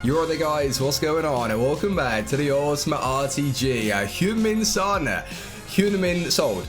You're the guys, what's going on? And welcome back to the Ultimate RTG. Heung-min Son. Heung-min sold.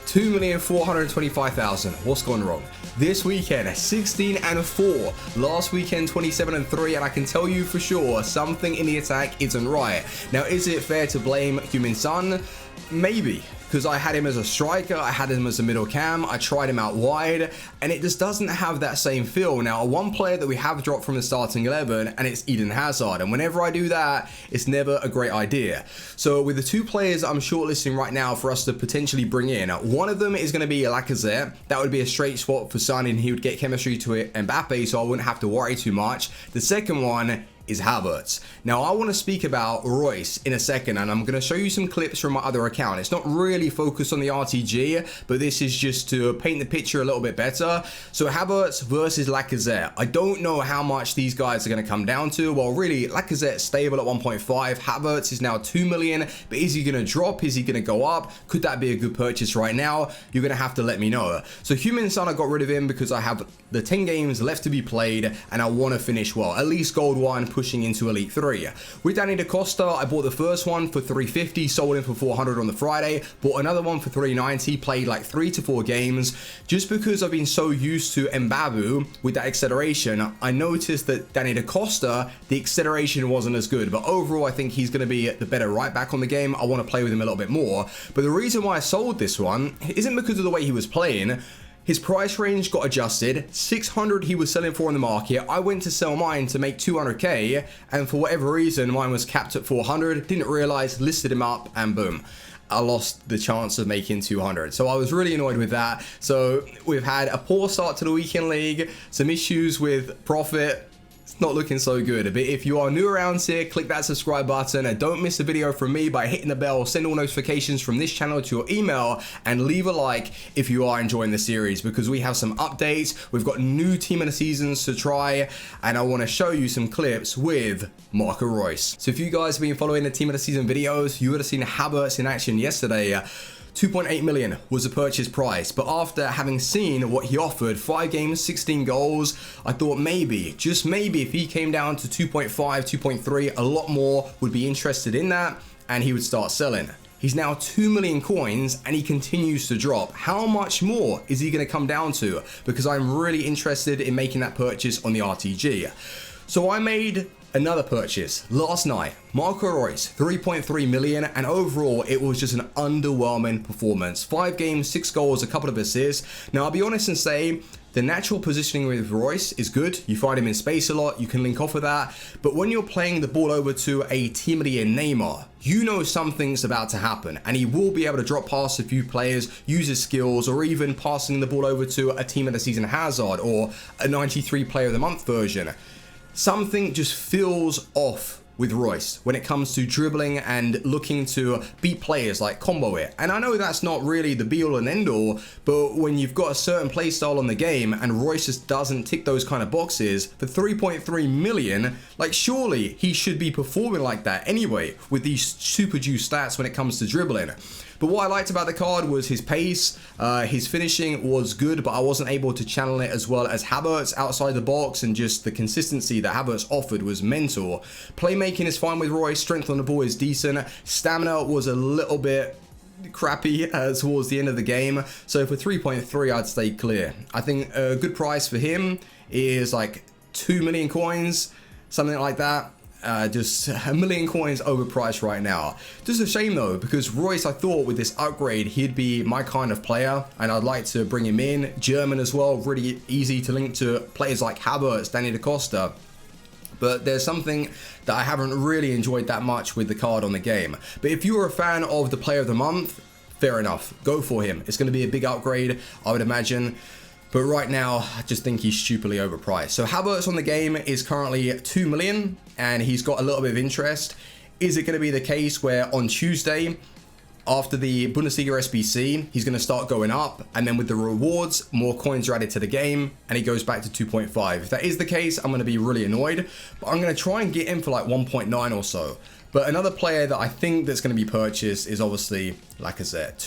2,425,000. What's gone wrong? This weekend, 16 and 4. Last weekend, 27 and 3. And I can tell you for sure, something in the attack isn't right. Now, is it fair to blame Heung-min Son? Maybe. Because I had him as a striker, I had him as a middle cam, I tried him out wide, and it just doesn't have that same feel. Now, one player that we have dropped from the starting 11, and it's Eden Hazard, and whenever I do that, it's never a great idea. So with the two players I'm shortlisting right now for us to potentially bring in, one of them is going to be Lacazette. That would be a straight swap for Son, and he would get chemistry to it, Mbappe, so I wouldn't have to worry too much. The second one is Havertz. Now, I want to speak about Reus in a second, and I'm going to show you some clips from my other account. It's not really focused on the RTG, but this is just to paint the picture a little bit better. So Havertz versus Lacazette. I don't know how much these guys are going to come down to. Well, really, Lacazette stable at 1.5. Havertz is now 2 million, but is he going to drop? Is he going to go up? Could that be a good purchase right now? You're going to have to let me know. So Heung-min Son, I got rid of him because I have the 10 games left to be played, and I want to finish well. At least Gold 1, pushing into Elite 3. With Danny Da Costa, I bought the first one for 350, sold him for 400 on the Friday, bought another one for 390, played like 3 to 4 games. Just because I've been so used to Mbabu with that acceleration, I noticed that Danny Da Costa, the acceleration wasn't as good, but overall I think he's going to be the better right back on the game. I want to play with him a little bit more, but the reason why I sold this one isn't because of the way he was playing. His price range got adjusted. 600 he was selling for in the market. I went to sell mine to make 200k, and for whatever reason mine was capped at 400. Didn't realize, listed him up, and boom, I lost the chance of making 200. So I was really annoyed with that. So we've had a poor start to the weekend league, some issues with profit. It's not looking so good. But if you are new around here, click that subscribe button and don't miss a video from me by hitting the bell, send all notifications from this channel to your email, and leave a like if you are enjoying the series, because we have some updates. We've got new team of the seasons to try, and I want to show you some clips with Marco Reus. So if you guys have been following the team of the season videos, you would have seen Havertz in action yesterday. 2.8 million was the purchase price, but after having seen what he offered, 5 games, 16 goals, I thought maybe, just maybe, if he came down to 2.5, 2.3, a lot more would be interested in that, and he would start selling. He's now 2 million coins, and he continues to drop. How much more is he going to come down to? Because I'm really interested in making that purchase on the RTG. So I made another purchase last night. Marco Reus, 3.3 million, and overall it was just an underwhelming performance. 5 games, 6 goals, a couple of assists. Now I'll be honest and say the natural positioning with Reus is good. You find him in space a lot, you can link off of that. But when you're playing the ball over to a team of the year Neymar, you know something's about to happen, and he will be able to drop past a few players, use his skills, or even passing the ball over to a team of the season Hazard or a 93 player of the month version. Something just feels off with Reus when it comes to dribbling and looking to beat players, like combo it. And I know that's not really the be all and end all, but when you've got a certain play style on the game and Reus just doesn't tick those kind of boxes, for 3.3 million, like surely he should be performing like that anyway with these super juice stats when it comes to dribbling. But what I liked about the card was his pace, his finishing was good, but I wasn't able to channel it as well as Havertz outside the box, and just the consistency that Havertz offered was mental. Playmaking is fine with Reus, strength on the ball is decent, stamina was a little bit crappy towards the end of the game, so for 3.3 I'd stay clear. I think a good price for him is like 2 million coins, something like that. Just a million coins overpriced right now. Just a shame though, because Reus, I thought with this upgrade he'd be my kind of player, and I'd like to bring him in. German as well, really easy to link to players like Havertz, Danny Da Costa. But there's something that I haven't really enjoyed that much with the card on the game. But if you're a fan of the player of the month, fair enough, go for him. It's going to be a big upgrade, I would imagine. But right now, I just think he's stupidly overpriced. So Havertz on the game is currently 2 million, and he's got a little bit of interest. Is it going to be the case where on Tuesday, after the Bundesliga SBC, he's going to start going up, and then with the rewards, more coins are added to the game, and he goes back to 2.5? If that is the case, I'm going to be really annoyed, but I'm going to try and get him for like 1.9 or so. But another player that I think that's going to be purchased is obviously Lacazette.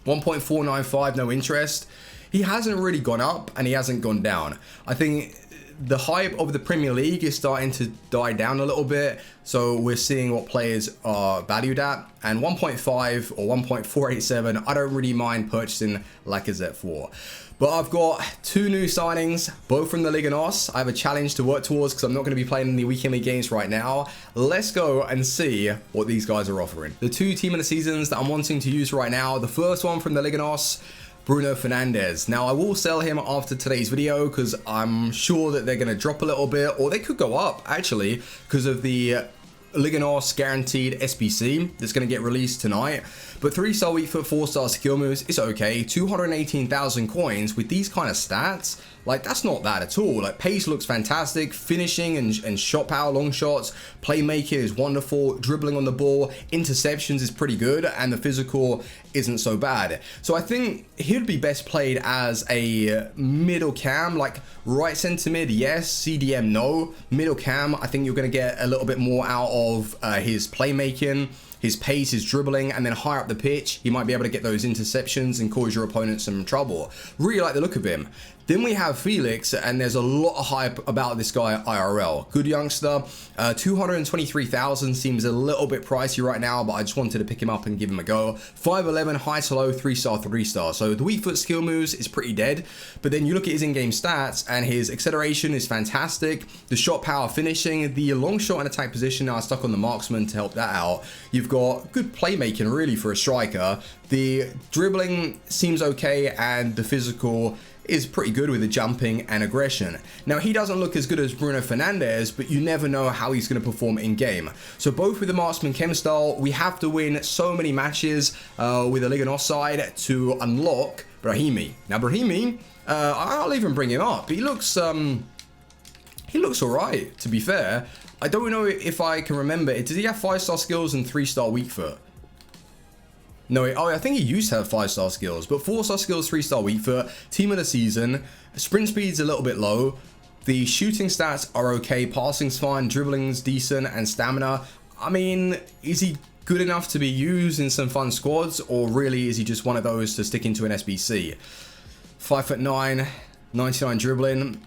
1.495, no interest. He hasn't really gone up and he hasn't gone down. I think the hype of the Premier League is starting to die down a little bit. So we're seeing what players are valued at, and 1.5 or 1.487, I don't really mind purchasing Lacazette for. But I've got two new signings, both from the Ligue 1. I have a challenge to work towards because I'm not going to be playing any weekend league games right now. Let's go and see what these guys are offering. The two team of the seasons that I'm wanting to use right now, the first one from the Ligue 1, Bruno Fernandes. Now I will sell him after today's video because I'm sure that they're going to drop a little bit, or they could go up actually because of the Ligue 1 guaranteed SBC that's going to get released tonight. But 3-star weak foot, 4-star skill moves, it's okay. 218,000 coins with these kind of stats, like that's not bad at all. Like pace looks fantastic, finishing and shot power, long shots, playmaking is wonderful, dribbling on the ball, interceptions is pretty good, and the physical isn't so bad. So I think he'd be best played as a middle cam, like right center mid, yes, CDM no. Middle cam, I think you're going to get a little bit more out of his playmaking, his pace, his dribbling, and then higher up the pitch, he might be able to get those interceptions and cause your opponent some trouble. Really like the look of him. Then we have Felix, and there's a lot of hype about this guy IRL. Good youngster, 223,000 seems a little bit pricey right now, but I just wanted to pick him up and give him a go. 5'11", high to low, 3-star, 3-star. So the weak foot skill moves is pretty dead, but then you look at his in-game stats, and his acceleration is fantastic. The shot power finishing, the long shot and attack position, now stuck on the marksman to help that out. You've got good playmaking really for a striker. The dribbling seems okay, and the physical is pretty good with the jumping and aggression. Now he doesn't look as good as Bruno Fernandes, but you never know how he's going to perform in game. So both with the marksman chem style, we have to win so many matches with the Ligue 1 side to unlock Brahimi. Now Brahimi, I'll even bring him up. He looks alright, to be fair. I don't know if I can remember. Does he have 5-star skills and 3-star weak foot? No, I think he used to have 5-star skills, but 4-star skills, 3-star weak foot, team of the season, sprint speed's a little bit low, the shooting stats are okay, passing's fine, dribbling's decent, and stamina. I mean, is he good enough to be used in some fun squads, or really is he just one of those to stick into an SBC? 5'9", 99 dribbling,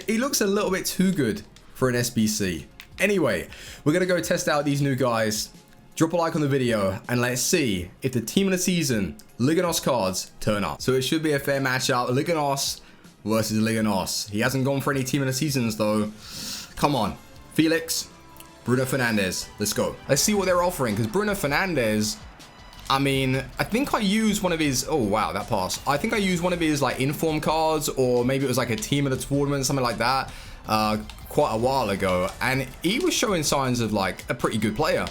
he looks a little bit too good for an SBC. Anyway, we're going to go test out these new guys. Drop a like on the video and let's see if the team of the season Ligue 1 cards turn up. So it should be a fair matchup. Ligue 1 versus Ligue 1. He hasn't gone for any team of the seasons though. Come on. Felix, Bruno Fernandes. Let's go. Let's see what they're offering, because Bruno Fernandes, I mean, I think I used one of his, oh wow, that pass. I think I used one of his like inform cards, or maybe it was like a team of the tournament, something like that, quite a while ago. And he was showing signs of like a pretty good player.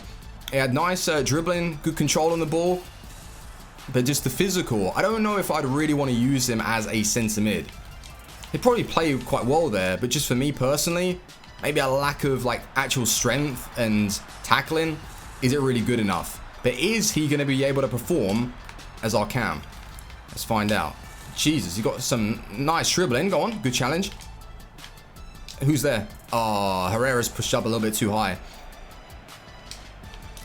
He had nice dribbling, good control on the ball, but just the physical. I don't know if I'd really want to use him as a centre mid. He'd probably play quite well there, but just for me personally, maybe a lack of like actual strength and tackling isn't really good enough. But is he going to be able to perform as our cam? Let's find out. Jesus, he got some nice dribbling. Go on, good challenge. Who's there? Oh, Herrera's pushed up a little bit too high.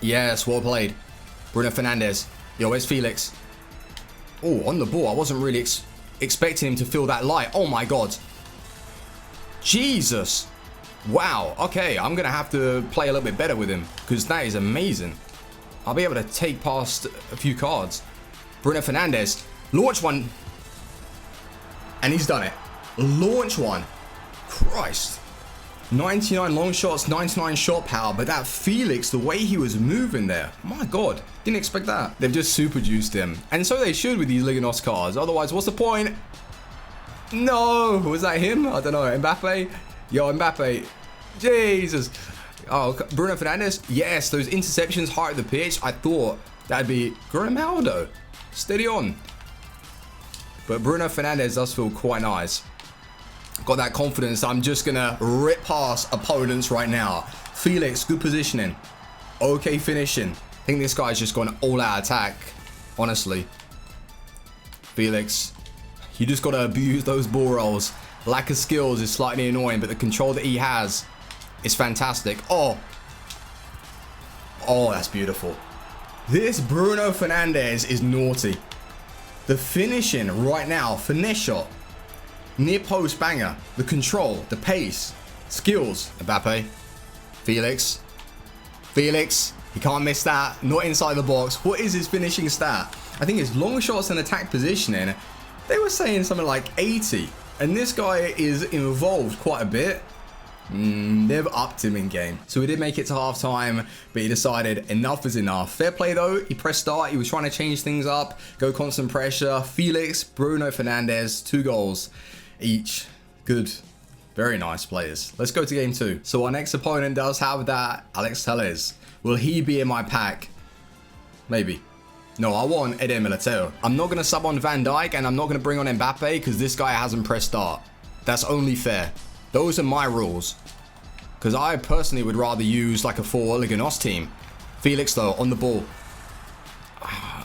Yes, well played. Bruno Fernandes. Yo, where's Felix? Oh, on the ball. I wasn't really expecting him to feel that light. Oh my god. Jesus. Wow. Okay, I'm going to have to play a little bit better with him, because that is amazing. I'll be able to take past a few cards. Bruno Fernandes. Launch one. And he's done it. Launch one. Christ. 99 long shots, 99 shot power, but that Felix, the way he was moving there, my god, didn't expect that. They've just super juiced him, and so they should with these Ligue 1 cards, otherwise what's the point? No, was that him? I don't know. Mbappe? Yo, Mbappe. Jesus. Oh, Bruno Fernandes? Yes, those interceptions high at the pitch, I thought that'd be Grimaldo. Steady on. But Bruno Fernandes does feel quite nice. Got that confidence. I'm just going to rip past opponents right now. Felix, good positioning. Okay finishing. I think this guy's just gone all-out attack, honestly. Felix, you just got to abuse those ball rolls. Lack of skills is slightly annoying, but the control that he has is fantastic. Oh, that's beautiful. This Bruno Fernandes is naughty. The finishing right now, finesse shot. Near post banger. The control, the pace, skills. Mbappe. Felix. Felix. He can't miss that. Not inside the box. What is his finishing stat? I think his long shots and attack positioning, they were saying something like 80. And this guy is involved quite a bit. They've upped him in game. So we did make it to half time, but he decided enough is enough. Fair play though. He pressed start. He was trying to change things up. Go constant pressure. Felix, Bruno Fernandes, 2 goals each. Good. Very nice players. Let's go to game 2. So our next opponent does have that Alex Telles. Will he be in my pack? Maybe. No, I want Eder Militao. I'm not going to sub on Van Dijk and I'm not going to bring on Mbappe because this guy hasn't pressed start. That's only fair. Those are my rules. Because I personally would rather use like a full Liga NOS team. Felix though, on the ball.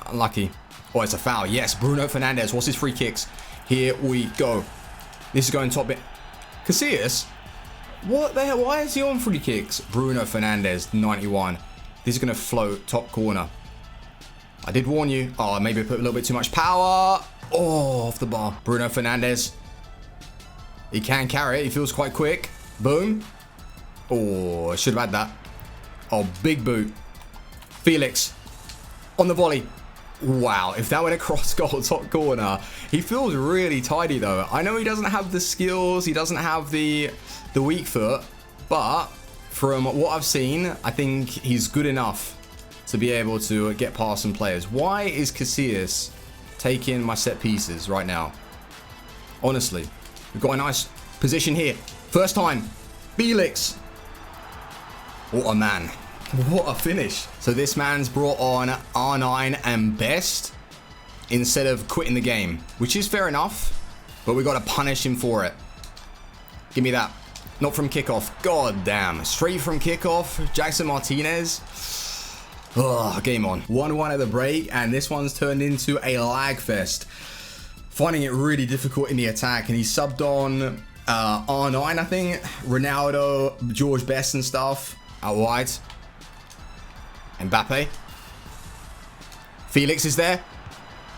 Unlucky. Oh, it's a foul. Yes, Bruno Fernandes. What's his free kicks? Here we go. This is going top bit. Casillas? What the hell? Why is he on free kicks? Bruno Fernandes, 91. This is going to float top corner. I did warn you. Oh, maybe put a little bit too much power. Oh, off the bar. Bruno Fernandes. He can carry it. He feels quite quick. Boom. Oh, I should have had that. Oh, big boot. Felix. On the volley. Wow, if that went across goal top corner. He feels really tidy though. I know he doesn't have the skills. He doesn't have the weak foot. But from what I've seen, I think he's good enough to be able to get past some players. Why is Casillas taking my set pieces right now? Honestly. We've got a nice position here. First time. Felix. What a man. What a finish. So this man's brought on R9 and Best instead of quitting the game, which is fair enough, but we got to punish him for it. Give me that. Not from kickoff. God damn. Straight from kickoff. Jackson Martinez. Oh, game on. 1-1 at the break, and this one's turned into a lag fest. Finding it really difficult in the attack, and he subbed on R9, I think. Ronaldo, George Best and stuff. Out wide. Mbappe. Felix is there.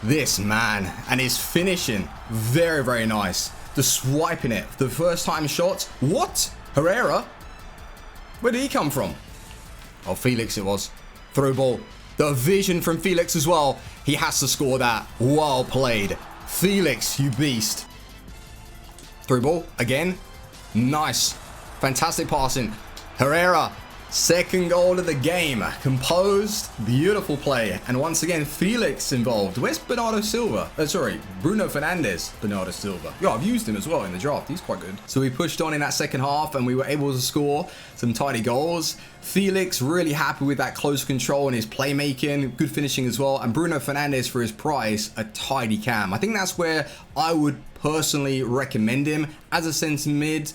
This man. And his finishing. Very, very nice. The swiping it. The first time shot. What? Herrera? Where did he come from? Oh, Felix it was. Through ball. The vision from Felix as well. He has to score that. Well played. Felix, you beast. Through ball. Again. Nice. Fantastic passing. Herrera. Second goal of the game. Composed. Beautiful play. And once again, Felix involved. Where's Bernardo Silva? Sorry, Bruno Fernandes. Bernardo Silva. Yeah, I've used him as well in the draft. He's quite good. So we pushed on in that second half and we were able to score some tidy goals. Felix really happy with that close control and his playmaking. Good finishing as well. And Bruno Fernandes, for his price, a tidy cam. I think that's where I would personally recommend him as a centre mid.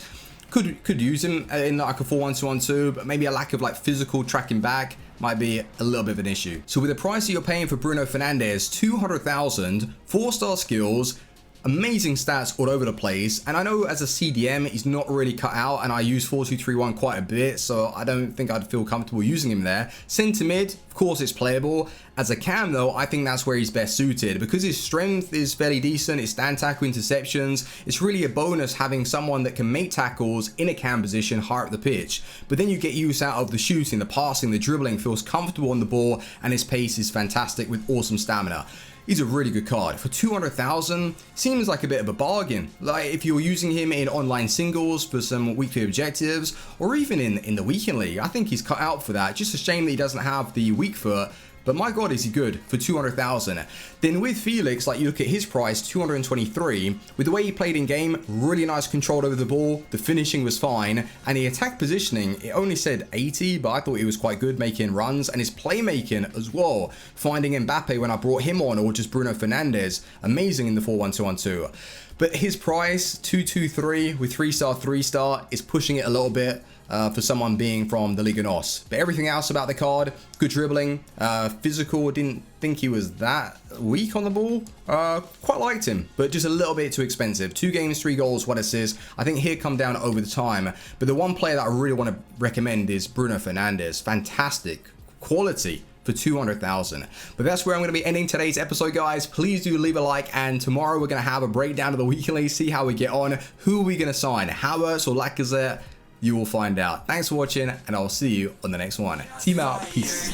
Could use him in like a 4-1-2-1-2, but maybe a lack of like physical tracking back might be a little bit of an issue. So with the price that you're paying for Bruno Fernandes, 200,000, 4-star skills, amazing stats all over the place. And I know as a CDM, he's not really cut out, and I use 4-2-3-1 quite a bit, so I don't think I'd feel comfortable using him there. Centre mid, of course it's playable. As a cam though, I think that's where he's best suited because his strength is fairly decent, his stand tackle interceptions. It's really a bonus having someone that can make tackles in a cam position higher up the pitch. But then you get use out of the shooting, the passing, the dribbling, feels comfortable on the ball, and his pace is fantastic with awesome stamina. He's a really good card. For 200,000, seems like a bit of a bargain. Like if you're using him in online singles for some weekly objectives, or even in the weekend league, I think he's cut out for that. Just a shame that he doesn't have the weak foot. But my God, is he good for 200,000. Then with Felix, like you look at his price, 223, with the way he played in game, really nice control over the ball, the finishing was fine, and the attack positioning, it only said 80, but I thought he was quite good making runs, and his playmaking as well, finding Mbappe when I brought him on, or just Bruno Fernandes, amazing in the 4-1-2-1-2. But his price, 223 with 3-star, 3-star, is pushing it a little bit. For someone being from the Liga NOS. But everything else about the card, good dribbling, physical, didn't think he was that weak on the ball. Quite liked him, but just a little bit too expensive. 2 games, 3 goals, 1 assist. I think he'll come down over the time. But the one player that I really want to recommend is Bruno Fernandes. Fantastic quality for 200,000. But that's where I'm going to be ending today's episode, guys. Please do leave a like, and tomorrow we're going to have a breakdown of the weekly, see how we get on, who are we going to sign, Havertz or Lacazette. You will find out. Thanks for watching, and I'll see you on the next one. Team out. Peace.